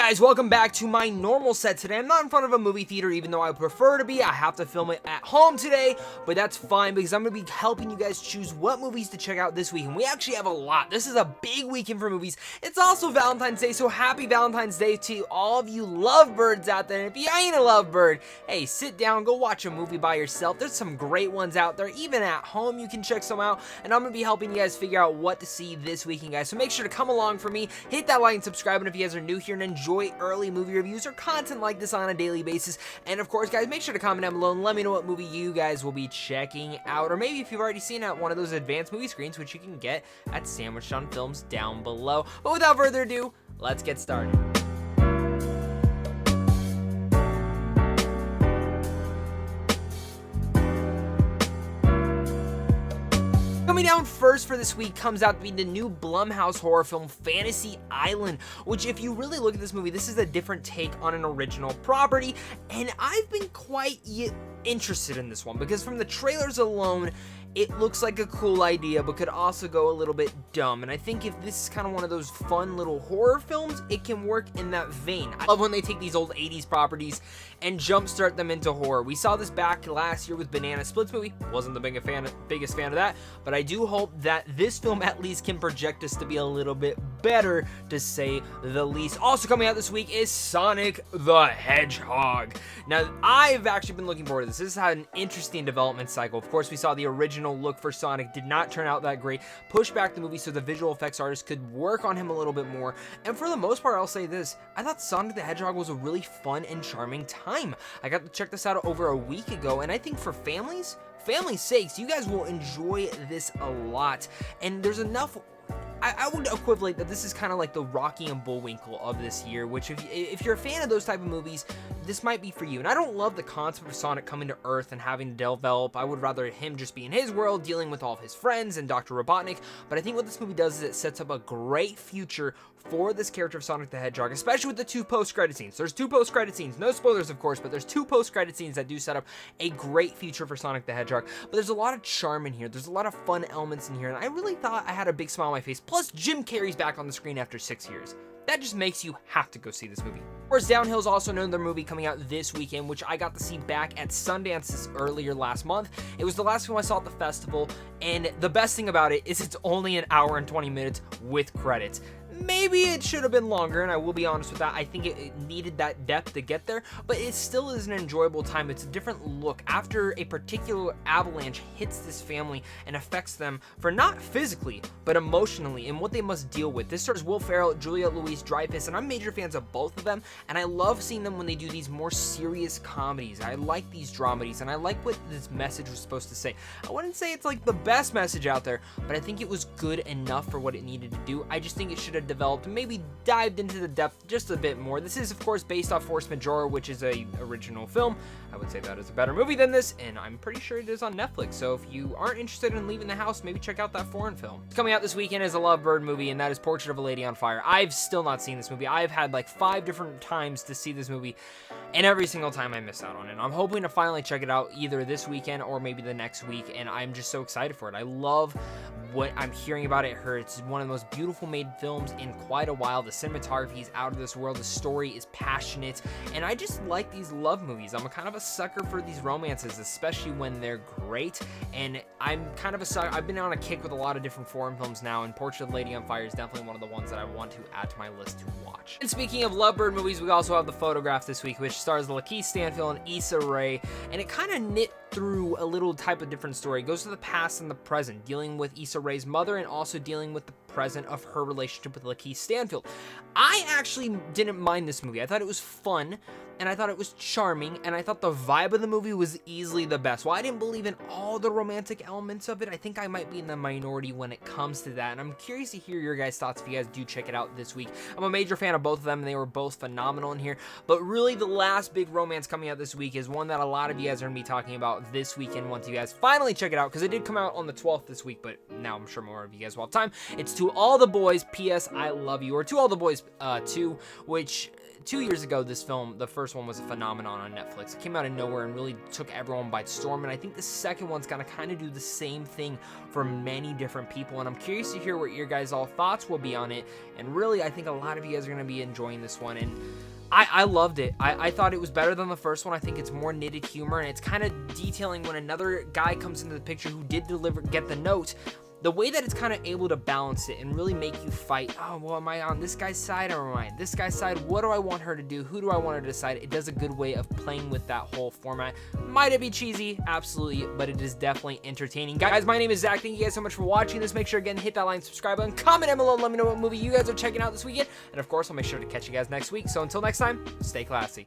Guys, welcome back to my normal set today. I'm not in front of a movie theater, even though I would prefer to be. I have to film it at home today, but that's fine because I'm going to be helping you guys choose what movies to check out this week, and we actually have a lot. This is a big weekend for movies. It's also Valentine's Day, so happy Valentine's Day to all of you lovebirds out there. And if you ain't a lovebird, hey, sit down, go watch a movie by yourself. There's some great ones out there. Even at home, you can check some out, and I'm going to be helping you guys figure out what to see this weekend, guys. So make sure to come along for me, hit that like and subscribe, and if you guys are new here and enjoy early movie reviews or content like this on a daily basis. And of course, guys, make sure to comment down below and let me know what movie you guys will be checking out, or maybe if you've already seen it at one of those advanced movie screens, which you can get at Sandwiched on Films down below. But without further ado, let's get started. Coming down first for this week comes out to be the new Blumhouse horror film Fantasy Island, which if you really look at this movie, this is a different take on an original property, and I've been quite interested in this one because from the trailers alone, it looks like a cool idea, but could also go a little bit dumb. And I think if this is kind of one of those fun little horror films, it can work in that vein. I love when they take these old 80s properties and jumpstart them into horror. We saw this back last year with Banana Splits movie. Wasn't the biggest fan of that, but I do hope that this film at least can project us to be a little bit better, to say the least. Also coming out this week is Sonic the Hedgehog. Now, I've actually been looking forward to this. This has had an interesting development cycle. Of course, we saw the original look for Sonic did not turn out that great. Push back the movie so the visual effects artist could work on him a little bit more. And for the most part, I'll say this, I thought Sonic the Hedgehog was a really fun and charming time. I got to check this out over a week ago, and I think for family's sakes, you guys will enjoy this a lot. And there's enough. I would equivalent that this is kind of like the Rocky and Bullwinkle of this year, which if you're a fan of those type of movies, this might be for you. And I don't love the concept of Sonic coming to Earth and having to develop. I would rather him just be in his world, dealing with all of his friends and Dr. Robotnik. But I think what this movie does is it sets up a great future for this character of Sonic the Hedgehog, especially with the two post-credit scenes. There's two post-credit scenes, no spoilers of course, but there's two post-credit scenes that do set up a great future for Sonic the Hedgehog. But there's a lot of charm in here, there's a lot of fun elements in here, and I really thought I had a big smile on my face. Plus, Jim Carrey's back on the screen after 6 years. That just makes you have to go see this movie. Of course, Downhill is also another movie coming out this weekend, which I got to see back at Sundance earlier last month. It was the last film I saw at the festival, and the best thing about it is it's only an hour and 20 minutes with credits. Maybe it should have been longer, and I will be honest with that. I think it needed that depth to get there, but it still is an enjoyable time. It's a different look after a particular avalanche hits this family and affects them for not physically, but emotionally, and what they must deal with. This stars Will Ferrell, Julia Louis-Dreyfus, and I'm major fans of both of them, and I love seeing them when they do these more serious comedies. I like these dramedies, and I like what this message was supposed to say. I wouldn't say it's like the best message out there, but I think it was good enough for what it needed to do. I just think it should have developed and maybe dived into the depth just a bit more. This is of course based off Force Majeure, which is a original film. I would say that is a better movie than this, and I'm pretty sure it is on Netflix, so if you aren't interested in leaving the house, maybe check out that foreign film. Coming out this weekend is a Lovebird movie, and that is Portrait of a Lady on Fire. I've still not seen this movie. I've had like 5 different times to see this movie, and every single time I miss out on it. I'm hoping to finally check it out either this weekend or maybe the next week, and I'm just so excited for it. I love what I'm hearing about it. It's one of the most beautiful made films in quite a while. The cinematography is out of this world. The story is passionate, and I just like these love movies. I'm a kind of a sucker for these romances, especially when they're great, and I'm kind of a sucker. I've been on a kick with a lot of different foreign films now, and Portrait of a Lady on Fire is definitely one of the ones that I want to add to my list to watch. And speaking of Lovebird movies, we also have The Photograph this week, which stars Lakeith Stanfield and Issa Rae, and it kind of knit through a little type of different story. It goes to the past and the present, dealing with Issa Rae's mother and also dealing with the present of her relationship with Lakeith Stanfield. I actually didn't mind this movie. I thought it was fun, and I thought it was charming, and I thought the vibe of the movie was easily the best. While I didn't believe in all the romantic elements of it, I think I might be in the minority when it comes to that, and I'm curious to hear your guys' thoughts if you guys do check it out this week. I'm a major fan of both of them, and they were both phenomenal in here, but really the last big romance coming out this week is one that a lot of you guys are going to be talking about this weekend once you guys finally check it out, because it did come out on the 12th this week, but now I'm sure more of you guys will have time. It's To All the Boys, P.S. I Love You, or To All the Boys 2, which 2 years ago, this film, the first one, was a phenomenon on Netflix. It came out of nowhere and really took everyone by storm, and I think the second one's gonna kind of do the same thing for many different people, and I'm curious to hear what your guys' all thoughts will be on it, and really, I think a lot of you guys are gonna be enjoying this one, and I loved it. I thought it was better than the first one. I think it's more knitted humor, and it's kind of detailing when another guy comes into the picture who did get the note. The way that it's kind of able to balance it and really make you fight, oh, well, am I on this guy's side or am I on this guy's side? What do I want her to do? Who do I want her to decide? It does a good way of playing with that whole format. Might it be cheesy? Absolutely, but it is definitely entertaining. Guys, my name is Zach. Thank you guys so much for watching this. Make sure, again, hit that like and subscribe button. Comment down below. Let me know what movie you guys are checking out this weekend. And, of course, I'll make sure to catch you guys next week. So until next time, stay classy.